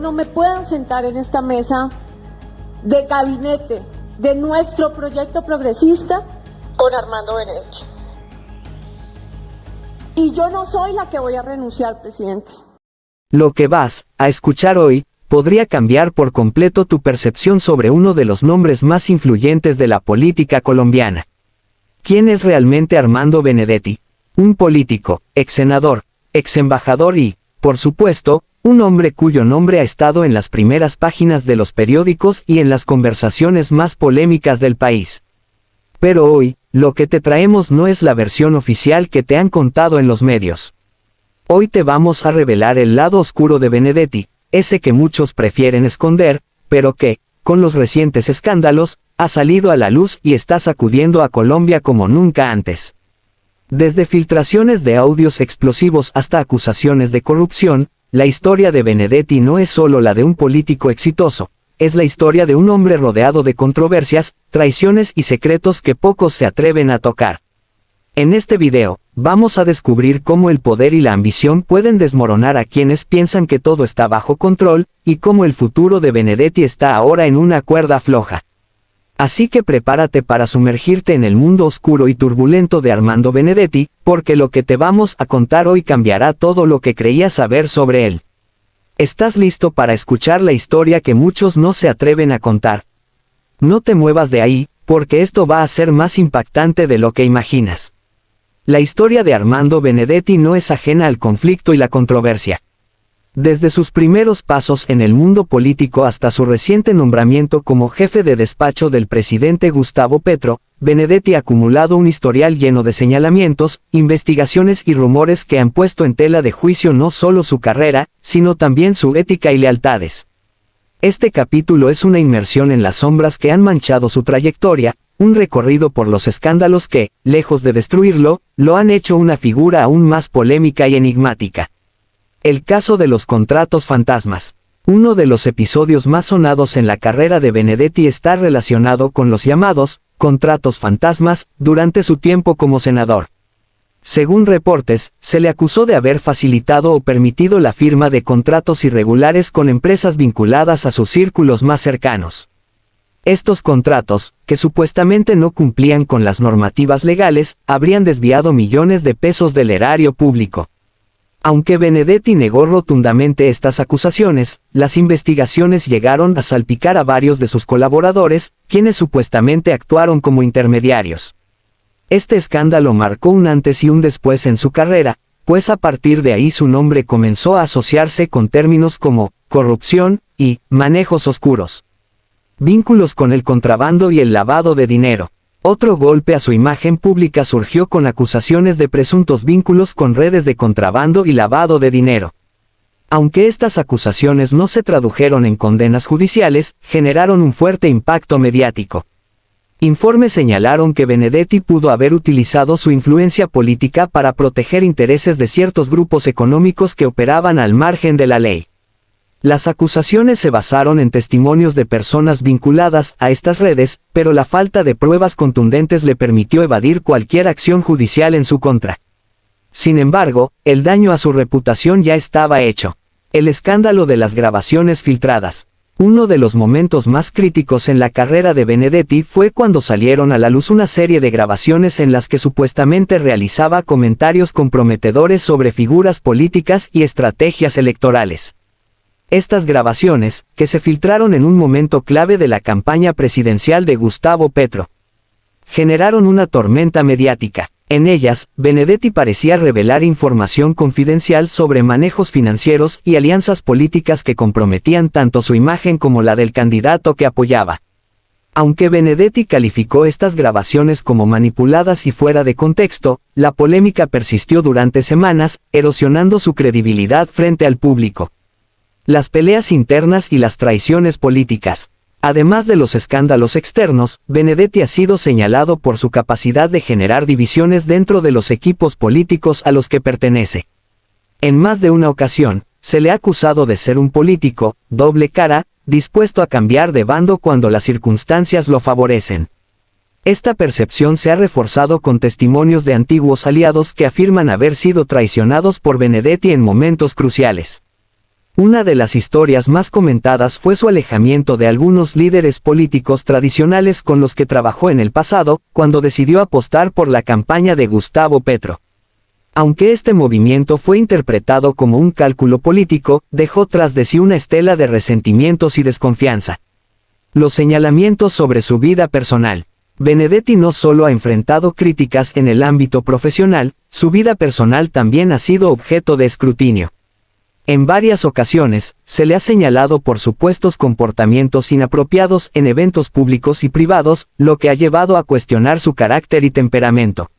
No me puedan sentar en esta mesa de gabinete de nuestro proyecto progresista con Armando Benedetti. Y yo no soy la que voy a renunciar, presidente. Lo que vas a escuchar hoy podría cambiar por completo tu percepción sobre uno de los nombres más influyentes de la política colombiana. ¿Quién es realmente Armando Benedetti? Un político, ex senador, ex embajador y, por supuesto, un hombre cuyo nombre ha estado en las primeras páginas de los periódicos y en las conversaciones más polémicas del país. Pero hoy, lo que te traemos no es la versión oficial que te han contado en los medios. Hoy te vamos a revelar el lado oscuro de Benedetti, ese que muchos prefieren esconder, pero que, con los recientes escándalos, ha salido a la luz y está sacudiendo a Colombia como nunca antes. Desde filtraciones de audios explosivos hasta acusaciones de corrupción, la historia de Benedetti no es solo la de un político exitoso, es la historia de un hombre rodeado de controversias, traiciones y secretos que pocos se atreven a tocar. En este video, vamos a descubrir cómo el poder y la ambición pueden desmoronar a quienes piensan que todo está bajo control, y cómo el futuro de Benedetti está ahora en una cuerda floja. Así que prepárate para sumergirte en el mundo oscuro y turbulento de Armando Benedetti, porque lo que te vamos a contar hoy cambiará todo lo que creías saber sobre él. ¿Estás listo para escuchar la historia que muchos no se atreven a contar? No te muevas de ahí, porque esto va a ser más impactante de lo que imaginas. La historia de Armando Benedetti no es ajena al conflicto y la controversia. Desde sus primeros pasos en el mundo político hasta su reciente nombramiento como jefe de despacho del presidente Gustavo Petro, Benedetti ha acumulado un historial lleno de señalamientos, investigaciones y rumores que han puesto en tela de juicio no solo su carrera, sino también su ética y lealtades. Este capítulo es una inmersión en las sombras que han manchado su trayectoria, un recorrido por los escándalos que, lejos de destruirlo, lo han hecho una figura aún más polémica y enigmática. El caso de los contratos fantasmas. Uno de los episodios más sonados en la carrera de Benedetti está relacionado con los llamados contratos fantasmas durante su tiempo como senador. Según reportes, se le acusó de haber facilitado o permitido la firma de contratos irregulares con empresas vinculadas a sus círculos más cercanos. Estos contratos, que supuestamente no cumplían con las normativas legales, habrían desviado millones de pesos del erario público. Aunque Benedetti negó rotundamente estas acusaciones, las investigaciones llegaron a salpicar a varios de sus colaboradores, quienes supuestamente actuaron como intermediarios. Este escándalo marcó un antes y un después en su carrera, pues a partir de ahí su nombre comenzó a asociarse con términos como corrupción y manejos oscuros. Vínculos con el contrabando y el lavado de dinero. Otro golpe a su imagen pública surgió con acusaciones de presuntos vínculos con redes de contrabando y lavado de dinero. Aunque estas acusaciones no se tradujeron en condenas judiciales, generaron un fuerte impacto mediático. Informes señalaron que Benedetti pudo haber utilizado su influencia política para proteger intereses de ciertos grupos económicos que operaban al margen de la ley. Las acusaciones se basaron en testimonios de personas vinculadas a estas redes, pero la falta de pruebas contundentes le permitió evadir cualquier acción judicial en su contra. Sin embargo, el daño a su reputación ya estaba hecho. El escándalo de las grabaciones filtradas. Uno de los momentos más críticos en la carrera de Benedetti fue cuando salieron a la luz una serie de grabaciones en las que supuestamente realizaba comentarios comprometedores sobre figuras políticas y estrategias electorales. Estas grabaciones, que se filtraron en un momento clave de la campaña presidencial de Gustavo Petro, generaron una tormenta mediática. En ellas, Benedetti parecía revelar información confidencial sobre manejos financieros y alianzas políticas que comprometían tanto su imagen como la del candidato que apoyaba. Aunque Benedetti calificó estas grabaciones como manipuladas y fuera de contexto, la polémica persistió durante semanas, erosionando su credibilidad frente al público. Las peleas internas y las traiciones políticas. Además de los escándalos externos, Benedetti ha sido señalado por su capacidad de generar divisiones dentro de los equipos políticos a los que pertenece. En más de una ocasión, se le ha acusado de ser un político, doble cara, dispuesto a cambiar de bando cuando las circunstancias lo favorecen. Esta percepción se ha reforzado con testimonios de antiguos aliados que afirman haber sido traicionados por Benedetti en momentos cruciales. Una de las historias más comentadas fue su alejamiento de algunos líderes políticos tradicionales con los que trabajó en el pasado, cuando decidió apostar por la campaña de Gustavo Petro. Aunque este movimiento fue interpretado como un cálculo político, dejó tras de sí una estela de resentimientos y desconfianza. Los señalamientos sobre su vida personal. Benedetti no solo ha enfrentado críticas en el ámbito profesional, su vida personal también ha sido objeto de escrutinio. En varias ocasiones, se le ha señalado por supuestos comportamientos inapropiados en eventos públicos y privados, lo que ha llevado a cuestionar su carácter y temperamento.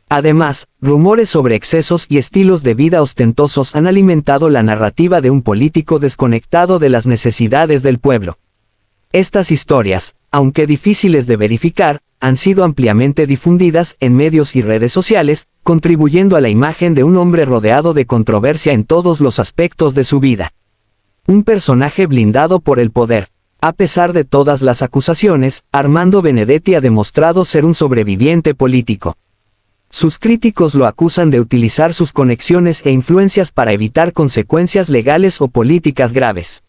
Además, rumores sobre excesos y estilos de vida ostentosos han alimentado la narrativa de un político desconectado de las necesidades del pueblo. Estas historias, aunque difíciles de verificar, han sido ampliamente difundidas en medios y redes sociales, contribuyendo a la imagen de un hombre rodeado de controversia en todos los aspectos de su vida. Un personaje blindado por el poder. A pesar de todas las acusaciones, Armando Benedetti ha demostrado ser un sobreviviente político. Sus críticos lo acusan de utilizar sus conexiones e influencias para evitar consecuencias legales o políticas graves.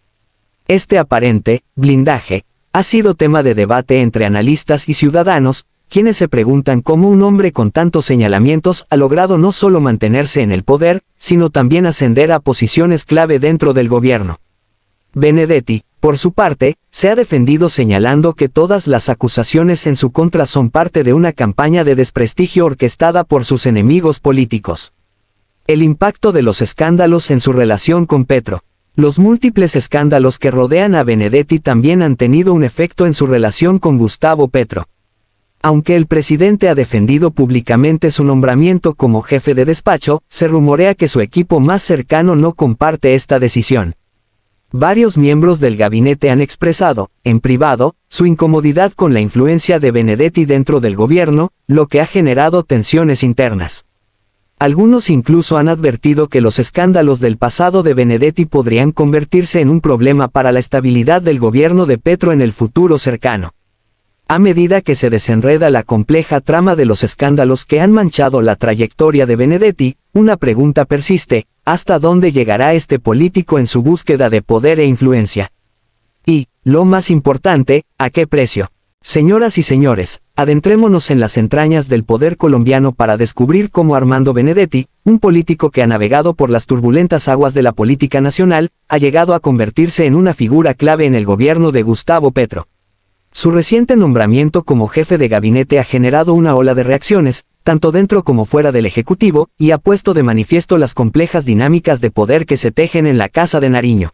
Este aparente blindaje ha sido tema de debate entre analistas y ciudadanos, quienes se preguntan cómo un hombre con tantos señalamientos ha logrado no solo mantenerse en el poder, sino también ascender a posiciones clave dentro del gobierno. Benedetti, por su parte, se ha defendido señalando que todas las acusaciones en su contra son parte de una campaña de desprestigio orquestada por sus enemigos políticos. El impacto de los escándalos en su relación con Petro. Los múltiples escándalos que rodean a Benedetti también han tenido un efecto en su relación con Gustavo Petro. Aunque el presidente ha defendido públicamente su nombramiento como jefe de despacho, se rumorea que su equipo más cercano no comparte esta decisión. Varios miembros del gabinete han expresado, en privado, su incomodidad con la influencia de Benedetti dentro del gobierno, lo que ha generado tensiones internas. Algunos incluso han advertido que los escándalos del pasado de Benedetti podrían convertirse en un problema para la estabilidad del gobierno de Petro en el futuro cercano. A medida que se desenreda la compleja trama de los escándalos que han manchado la trayectoria de Benedetti, una pregunta persiste: ¿hasta dónde llegará este político en su búsqueda de poder e influencia? Y, lo más importante, ¿a qué precio? Señoras y señores, adentrémonos en las entrañas del poder colombiano para descubrir cómo Armando Benedetti, un político que ha navegado por las turbulentas aguas de la política nacional, ha llegado a convertirse en una figura clave en el gobierno de Gustavo Petro. Su reciente nombramiento como jefe de gabinete ha generado una ola de reacciones, tanto dentro como fuera del Ejecutivo, y ha puesto de manifiesto las complejas dinámicas de poder que se tejen en la Casa de Nariño.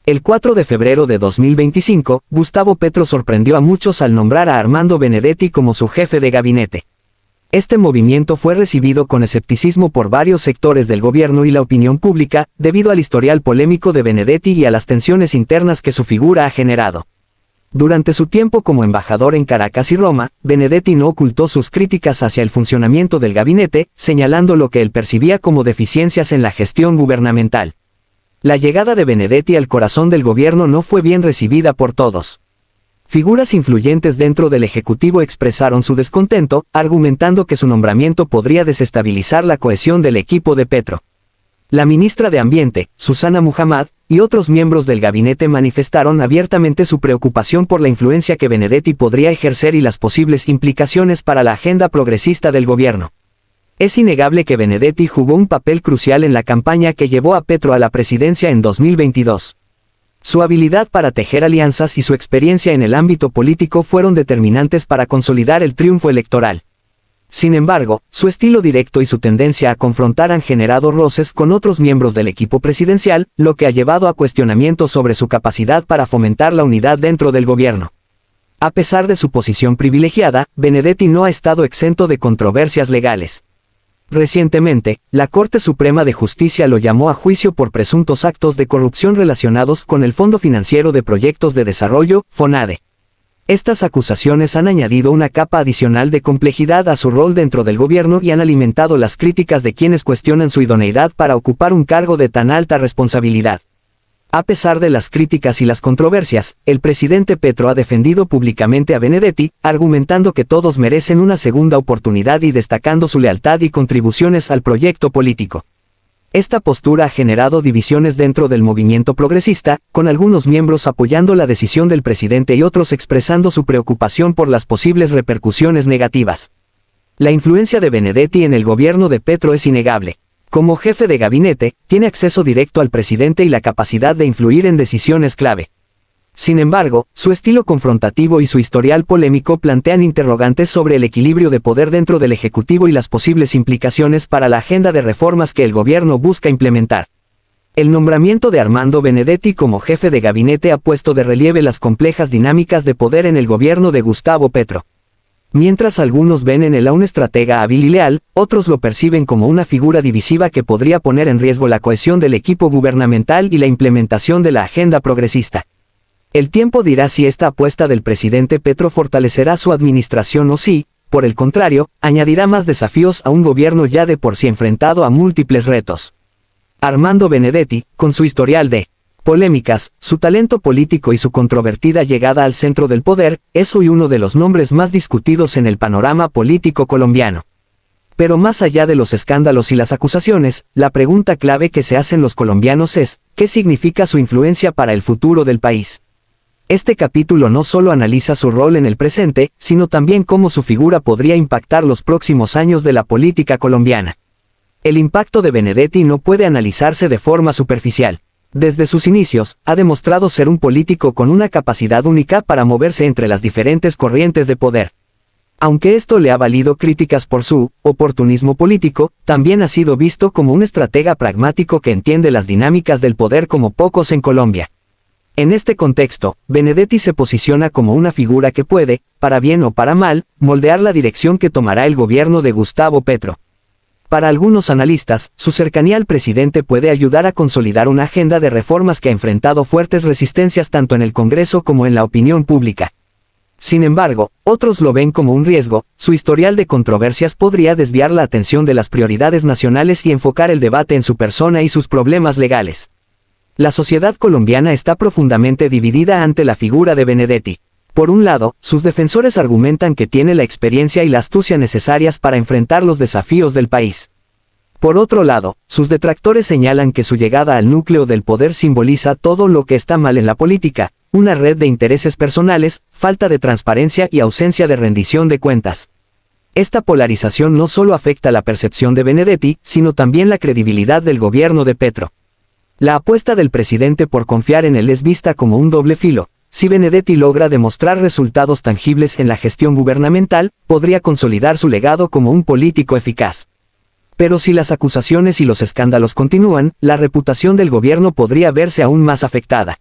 El 4 de febrero de 2025, Gustavo Petro sorprendió a muchos al nombrar a Armando Benedetti como su jefe de gabinete. Este movimiento fue recibido con escepticismo por varios sectores del gobierno y la opinión pública, debido al historial polémico de Benedetti y a las tensiones internas que su figura ha generado. Durante su tiempo como embajador en Caracas y Roma, Benedetti no ocultó sus críticas hacia el funcionamiento del gabinete, señalando lo que él percibía como deficiencias en la gestión gubernamental. La llegada de Benedetti al corazón del gobierno no fue bien recibida por todos. Figuras influyentes dentro del Ejecutivo expresaron su descontento, argumentando que su nombramiento podría desestabilizar la cohesión del equipo de Petro. La ministra de Ambiente, Susana Muhammad, y otros miembros del gabinete manifestaron abiertamente su preocupación por la influencia que Benedetti podría ejercer y las posibles implicaciones para la agenda progresista del gobierno. Es innegable que Benedetti jugó un papel crucial en la campaña que llevó a Petro a la presidencia en 2022. Su habilidad para tejer alianzas y su experiencia en el ámbito político fueron determinantes para consolidar el triunfo electoral. Sin embargo, su estilo directo y su tendencia a confrontar han generado roces con otros miembros del equipo presidencial, lo que ha llevado a cuestionamientos sobre su capacidad para fomentar la unidad dentro del gobierno. A pesar de su posición privilegiada, Benedetti no ha estado exento de controversias legales. Recientemente, la Corte Suprema de Justicia lo llamó a juicio por presuntos actos de corrupción relacionados con el Fondo Financiero de Proyectos de Desarrollo, FONADE. Estas acusaciones han añadido una capa adicional de complejidad a su rol dentro del gobierno y han alimentado las críticas de quienes cuestionan su idoneidad para ocupar un cargo de tan alta responsabilidad. A pesar de las críticas y las controversias, el presidente Petro ha defendido públicamente a Benedetti, argumentando que todos merecen una segunda oportunidad y destacando su lealtad y contribuciones al proyecto político. Esta postura ha generado divisiones dentro del movimiento progresista, con algunos miembros apoyando la decisión del presidente y otros expresando su preocupación por las posibles repercusiones negativas. La influencia de Benedetti en el gobierno de Petro es innegable. Como jefe de gabinete, tiene acceso directo al presidente y la capacidad de influir en decisiones clave. Sin embargo, su estilo confrontativo y su historial polémico plantean interrogantes sobre el equilibrio de poder dentro del Ejecutivo y las posibles implicaciones para la agenda de reformas que el gobierno busca implementar. El nombramiento de Armando Benedetti como jefe de gabinete ha puesto de relieve las complejas dinámicas de poder en el gobierno de Gustavo Petro. Mientras algunos ven en él a un estratega hábil y leal, otros lo perciben como una figura divisiva que podría poner en riesgo la cohesión del equipo gubernamental y la implementación de la agenda progresista. El tiempo dirá si esta apuesta del presidente Petro fortalecerá su administración o si, por el contrario, añadirá más desafíos a un gobierno ya de por sí enfrentado a múltiples retos. Armando Benedetti, con su historial de polémicas, su talento político y su controvertida llegada al centro del poder, es hoy uno de los nombres más discutidos en el panorama político colombiano. Pero más allá de los escándalos y las acusaciones, la pregunta clave que se hacen los colombianos es, ¿qué significa su influencia para el futuro del país? Este capítulo no solo analiza su rol en el presente, sino también cómo su figura podría impactar los próximos años de la política colombiana. El impacto de Benedetti no puede analizarse de forma superficial. Desde sus inicios, ha demostrado ser un político con una capacidad única para moverse entre las diferentes corrientes de poder. Aunque esto le ha valido críticas por su oportunismo político, también ha sido visto como un estratega pragmático que entiende las dinámicas del poder como pocos en Colombia. En este contexto, Benedetti se posiciona como una figura que puede, para bien o para mal, moldear la dirección que tomará el gobierno de Gustavo Petro. Para algunos analistas, su cercanía al presidente puede ayudar a consolidar una agenda de reformas que ha enfrentado fuertes resistencias tanto en el Congreso como en la opinión pública. Sin embargo, otros lo ven como un riesgo. Su historial de controversias podría desviar la atención de las prioridades nacionales y enfocar el debate en su persona y sus problemas legales. La sociedad colombiana está profundamente dividida ante la figura de Benedetti. Por un lado, sus defensores argumentan que tiene la experiencia y la astucia necesarias para enfrentar los desafíos del país. Por otro lado, sus detractores señalan que su llegada al núcleo del poder simboliza todo lo que está mal en la política, una red de intereses personales, falta de transparencia y ausencia de rendición de cuentas. Esta polarización no solo afecta la percepción de Benedetti, sino también la credibilidad del gobierno de Petro. La apuesta del presidente por confiar en él es vista como un doble filo. Si Benedetti logra demostrar resultados tangibles en la gestión gubernamental, podría consolidar su legado como un político eficaz. Pero si las acusaciones y los escándalos continúan, la reputación del gobierno podría verse aún más afectada.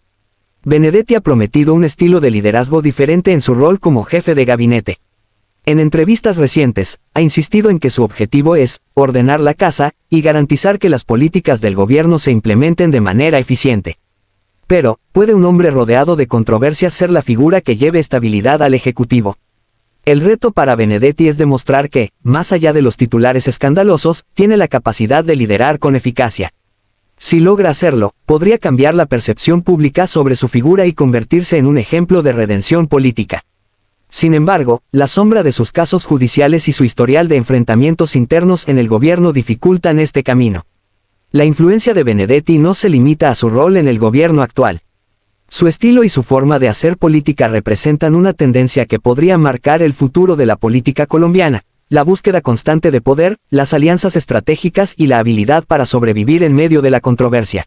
Benedetti ha prometido un estilo de liderazgo diferente en su rol como jefe de gabinete. En entrevistas recientes, ha insistido en que su objetivo es ordenar la casa y garantizar que las políticas del gobierno se implementen de manera eficiente. Pero, ¿puede un hombre rodeado de controversias ser la figura que lleve estabilidad al Ejecutivo? El reto para Benedetti es demostrar que, más allá de los titulares escandalosos, tiene la capacidad de liderar con eficacia. Si logra hacerlo, podría cambiar la percepción pública sobre su figura y convertirse en un ejemplo de redención política. Sin embargo, la sombra de sus casos judiciales y su historial de enfrentamientos internos en el gobierno dificultan este camino. La influencia de Benedetti no se limita a su rol en el gobierno actual. Su estilo y su forma de hacer política representan una tendencia que podría marcar el futuro de la política colombiana: la búsqueda constante de poder, las alianzas estratégicas y la habilidad para sobrevivir en medio de la controversia.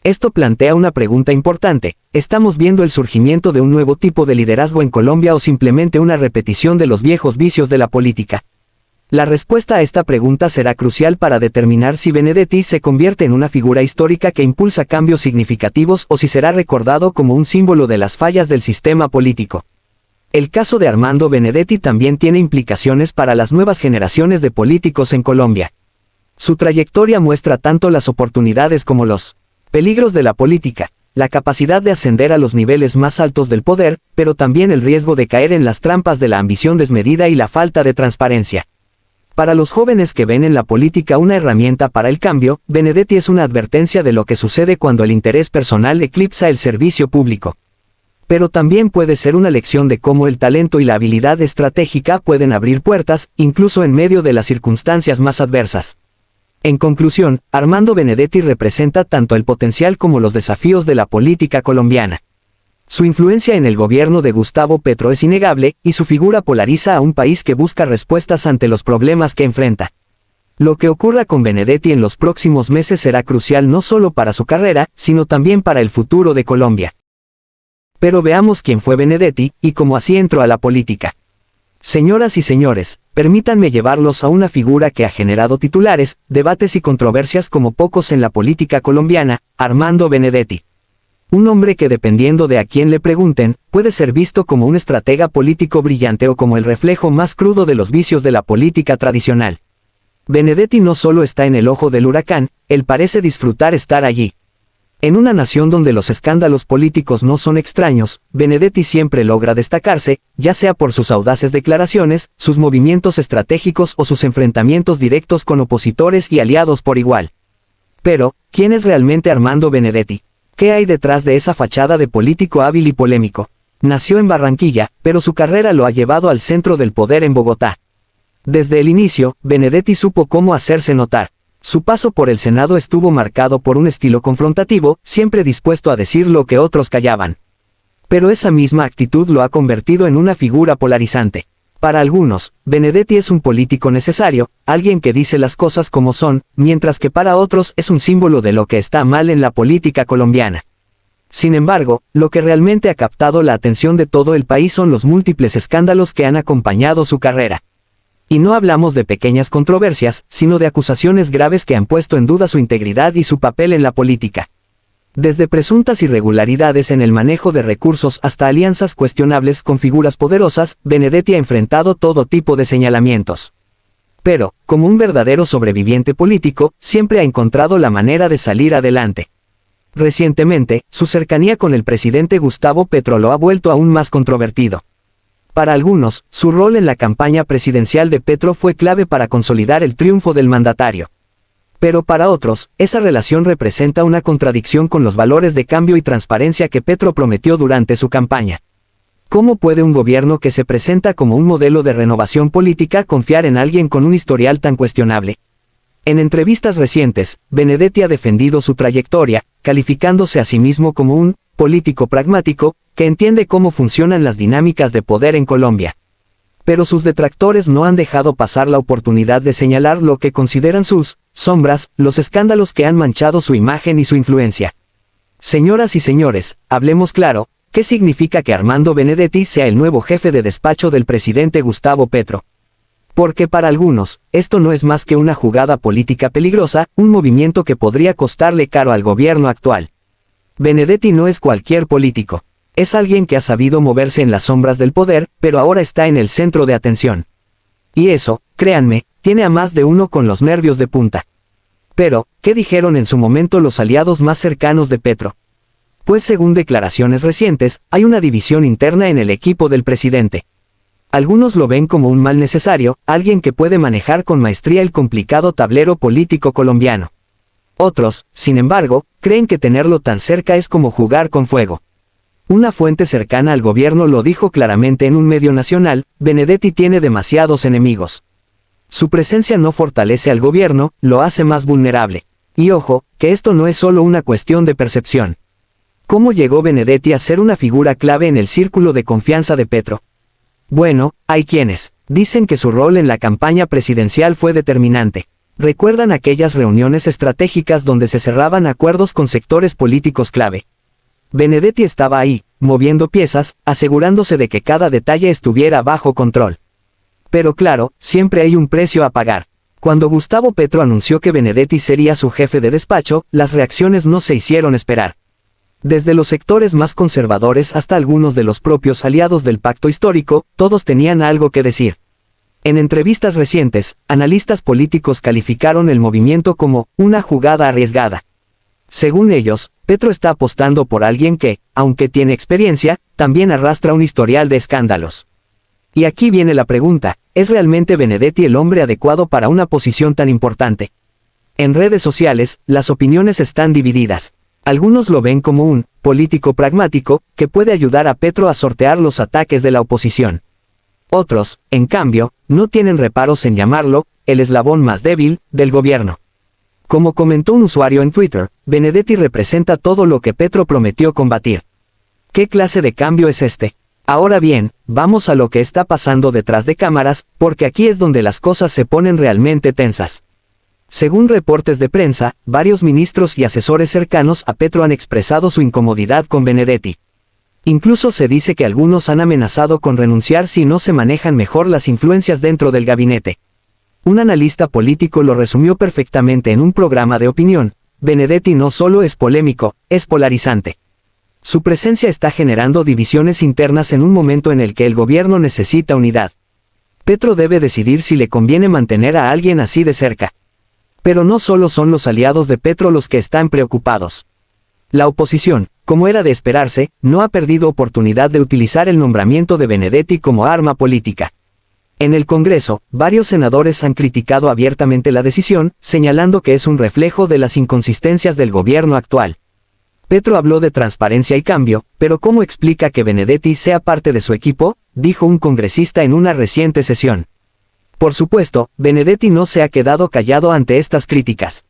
Esto plantea una pregunta importante: ¿estamos viendo el surgimiento de un nuevo tipo de liderazgo en Colombia o simplemente una repetición de los viejos vicios de la política? La respuesta a esta pregunta será crucial para determinar si Benedetti se convierte en una figura histórica que impulsa cambios significativos o si será recordado como un símbolo de las fallas del sistema político. El caso de Armando Benedetti también tiene implicaciones para las nuevas generaciones de políticos en Colombia. Su trayectoria muestra tanto las oportunidades como los peligros de la política, la capacidad de ascender a los niveles más altos del poder, pero también el riesgo de caer en las trampas de la ambición desmedida y la falta de transparencia. Para los jóvenes que ven en la política una herramienta para el cambio, Benedetti es una advertencia de lo que sucede cuando el interés personal eclipsa el servicio público. Pero también puede ser una lección de cómo el talento y la habilidad estratégica pueden abrir puertas, incluso en medio de las circunstancias más adversas. En conclusión, Armando Benedetti representa tanto el potencial como los desafíos de la política colombiana. Su influencia en el gobierno de Gustavo Petro es innegable, y su figura polariza a un país que busca respuestas ante los problemas que enfrenta. Lo que ocurra con Benedetti en los próximos meses será crucial no solo para su carrera, sino también para el futuro de Colombia. Pero veamos quién fue Benedetti, y cómo así entró a la política. Señoras y señores, permítanme llevarlos a una figura que ha generado titulares, debates y controversias como pocos en la política colombiana, Armando Benedetti. Un hombre que, dependiendo de a quién le pregunten, puede ser visto como un estratega político brillante o como el reflejo más crudo de los vicios de la política tradicional. Benedetti no solo está en el ojo del huracán, él parece disfrutar estar allí. En una nación donde los escándalos políticos no son extraños, Benedetti siempre logra destacarse, ya sea por sus audaces declaraciones, sus movimientos estratégicos o sus enfrentamientos directos con opositores y aliados por igual. Pero, ¿quién es realmente Armando Benedetti? ¿Qué hay detrás de esa fachada de político hábil y polémico? Nació en Barranquilla, pero su carrera lo ha llevado al centro del poder en Bogotá. Desde el inicio, Benedetti supo cómo hacerse notar. Su paso por el Senado estuvo marcado por un estilo confrontativo, siempre dispuesto a decir lo que otros callaban. Pero esa misma actitud lo ha convertido en una figura polarizante. Para algunos, Benedetti es un político necesario, alguien que dice las cosas como son, mientras que para otros es un símbolo de lo que está mal en la política colombiana. Sin embargo, lo que realmente ha captado la atención de todo el país son los múltiples escándalos que han acompañado su carrera. Y no hablamos de pequeñas controversias, sino de acusaciones graves que han puesto en duda su integridad y su papel en la política. Desde presuntas irregularidades en el manejo de recursos hasta alianzas cuestionables con figuras poderosas, Benedetti ha enfrentado todo tipo de señalamientos. Pero, como un verdadero sobreviviente político, siempre ha encontrado la manera de salir adelante. Recientemente, su cercanía con el presidente Gustavo Petro lo ha vuelto aún más controvertido. Para algunos, su rol en la campaña presidencial de Petro fue clave para consolidar el triunfo del mandatario. Pero para otros, esa relación representa una contradicción con los valores de cambio y transparencia que Petro prometió durante su campaña. ¿Cómo puede un gobierno que se presenta como un modelo de renovación política confiar en alguien con un historial tan cuestionable? En entrevistas recientes, Benedetti ha defendido su trayectoria, calificándose a sí mismo como un político pragmático, que entiende cómo funcionan las dinámicas de poder en Colombia. Pero sus detractores no han dejado pasar la oportunidad de señalar lo que consideran sus sombras, los escándalos que han manchado su imagen y su influencia. Señoras y señores, hablemos claro, ¿qué significa que Armando Benedetti sea el nuevo jefe de despacho del presidente Gustavo Petro? Porque para algunos, esto no es más que una jugada política peligrosa, un movimiento que podría costarle caro al gobierno actual. Benedetti no es cualquier político. Es alguien que ha sabido moverse en las sombras del poder, pero ahora está en el centro de atención. Y eso, créanme, tiene a más de uno con los nervios de punta. Pero, ¿qué dijeron en su momento los aliados más cercanos de Petro? Pues según declaraciones recientes, hay una división interna en el equipo del presidente. Algunos lo ven como un mal necesario, alguien que puede manejar con maestría el complicado tablero político colombiano. Otros, sin embargo, creen que tenerlo tan cerca es como jugar con fuego. Una fuente cercana al gobierno lo dijo claramente en un medio nacional: Benedetti tiene demasiados enemigos. Su presencia no fortalece al gobierno, lo hace más vulnerable. Y ojo, que esto no es solo una cuestión de percepción. ¿Cómo llegó Benedetti a ser una figura clave en el círculo de confianza de Petro? Bueno, hay quienes dicen que su rol en la campaña presidencial fue determinante. ¿Recuerdan aquellas reuniones estratégicas donde se cerraban acuerdos con sectores políticos clave? Benedetti estaba ahí, moviendo piezas, asegurándose de que cada detalle estuviera bajo control. Pero claro, siempre hay un precio a pagar. Cuando Gustavo Petro anunció que Benedetti sería su jefe de despacho, las reacciones no se hicieron esperar. Desde los sectores más conservadores hasta algunos de los propios aliados del pacto histórico, todos tenían algo que decir. En entrevistas recientes, analistas políticos calificaron el movimiento como una jugada arriesgada. Según ellos, Petro está apostando por alguien que, aunque tiene experiencia, también arrastra un historial de escándalos. Y aquí viene la pregunta: ¿es realmente Benedetti el hombre adecuado para una posición tan importante? En redes sociales, las opiniones están divididas. Algunos lo ven como un político pragmático, que puede ayudar a Petro a sortear los ataques de la oposición. Otros, en cambio, no tienen reparos en llamarlo el eslabón más débil del gobierno. Como comentó un usuario en Twitter, Benedetti representa todo lo que Petro prometió combatir. ¿Qué clase de cambio es este? Ahora bien, vamos a lo que está pasando detrás de cámaras, porque aquí es donde las cosas se ponen realmente tensas. Según reportes de prensa, varios ministros y asesores cercanos a Petro han expresado su incomodidad con Benedetti. Incluso se dice que algunos han amenazado con renunciar si no se manejan mejor las influencias dentro del gabinete. Un analista político lo resumió perfectamente en un programa de opinión: Benedetti no solo es polémico, es polarizante. Su presencia está generando divisiones internas en un momento en el que el gobierno necesita unidad. Petro debe decidir si le conviene mantener a alguien así de cerca. Pero no solo son los aliados de Petro los que están preocupados. La oposición, como era de esperarse, no ha perdido oportunidad de utilizar el nombramiento de Benedetti como arma política. En el Congreso, varios senadores han criticado abiertamente la decisión, señalando que es un reflejo de las inconsistencias del gobierno actual. Petro habló de transparencia y cambio, pero ¿cómo explica que Benedetti sea parte de su equipo?, dijo un congresista en una reciente sesión. Por supuesto, Benedetti no se ha quedado callado ante estas críticas.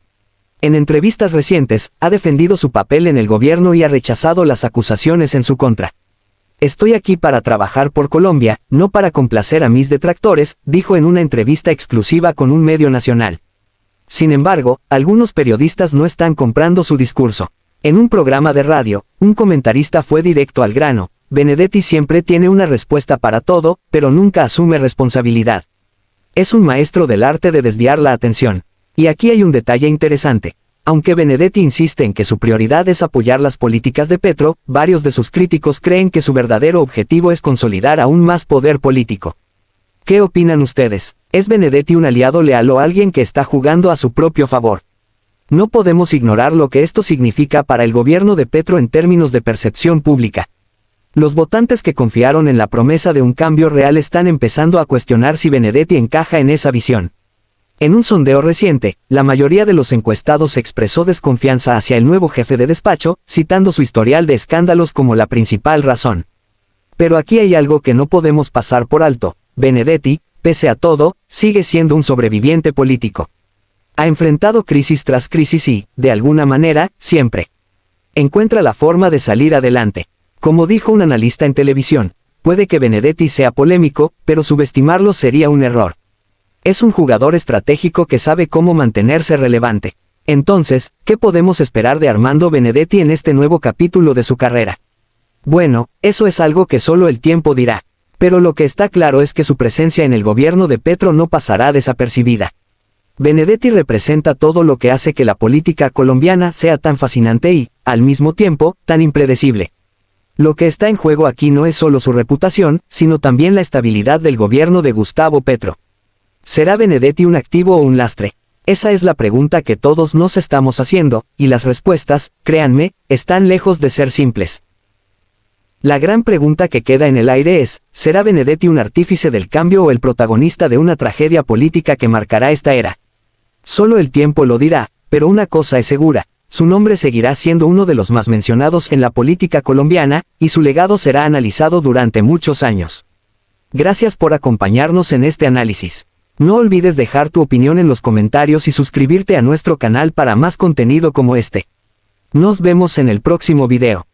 En entrevistas recientes, ha defendido su papel en el gobierno y ha rechazado las acusaciones en su contra. Estoy aquí para trabajar por Colombia, no para complacer a mis detractores, dijo en una entrevista exclusiva con un medio nacional. Sin embargo, algunos periodistas no están comprando su discurso. En un programa de radio, un comentarista fue directo al grano: Benedetti siempre tiene una respuesta para todo, pero nunca asume responsabilidad. Es un maestro del arte de desviar la atención. Y aquí hay un detalle interesante. Aunque Benedetti insiste en que su prioridad es apoyar las políticas de Petro, varios de sus críticos creen que su verdadero objetivo es consolidar aún más poder político. ¿Qué opinan ustedes? ¿Es Benedetti un aliado leal o alguien que está jugando a su propio favor? No podemos ignorar lo que esto significa para el gobierno de Petro en términos de percepción pública. Los votantes que confiaron en la promesa de un cambio real están empezando a cuestionar si Benedetti encaja en esa visión. En un sondeo reciente, la mayoría de los encuestados expresó desconfianza hacia el nuevo jefe de despacho, citando su historial de escándalos como la principal razón. Pero aquí hay algo que no podemos pasar por alto: Benedetti, pese a todo, sigue siendo un sobreviviente político. Ha enfrentado crisis tras crisis y, de alguna manera, siempre encuentra la forma de salir adelante. Como dijo un analista en televisión, puede que Benedetti sea polémico, pero subestimarlo sería un error. Es un jugador estratégico que sabe cómo mantenerse relevante. Entonces, ¿qué podemos esperar de Armando Benedetti en este nuevo capítulo de su carrera? Bueno, eso es algo que solo el tiempo dirá. Pero lo que está claro es que su presencia en el gobierno de Petro no pasará desapercibida. Benedetti representa todo lo que hace que la política colombiana sea tan fascinante y, al mismo tiempo, tan impredecible. Lo que está en juego aquí no es solo su reputación, sino también la estabilidad del gobierno de Gustavo Petro. ¿Será Benedetti un activo o un lastre? Esa es la pregunta que todos nos estamos haciendo, y las respuestas, créanme, están lejos de ser simples. La gran pregunta que queda en el aire es: ¿será Benedetti un artífice del cambio o el protagonista de una tragedia política que marcará esta era? Solo el tiempo lo dirá, pero una cosa es segura: su nombre seguirá siendo uno de los más mencionados en la política colombiana, y su legado será analizado durante muchos años. Gracias por acompañarnos en este análisis. No olvides dejar tu opinión en los comentarios y suscribirte a nuestro canal para más contenido como este. Nos vemos en el próximo video.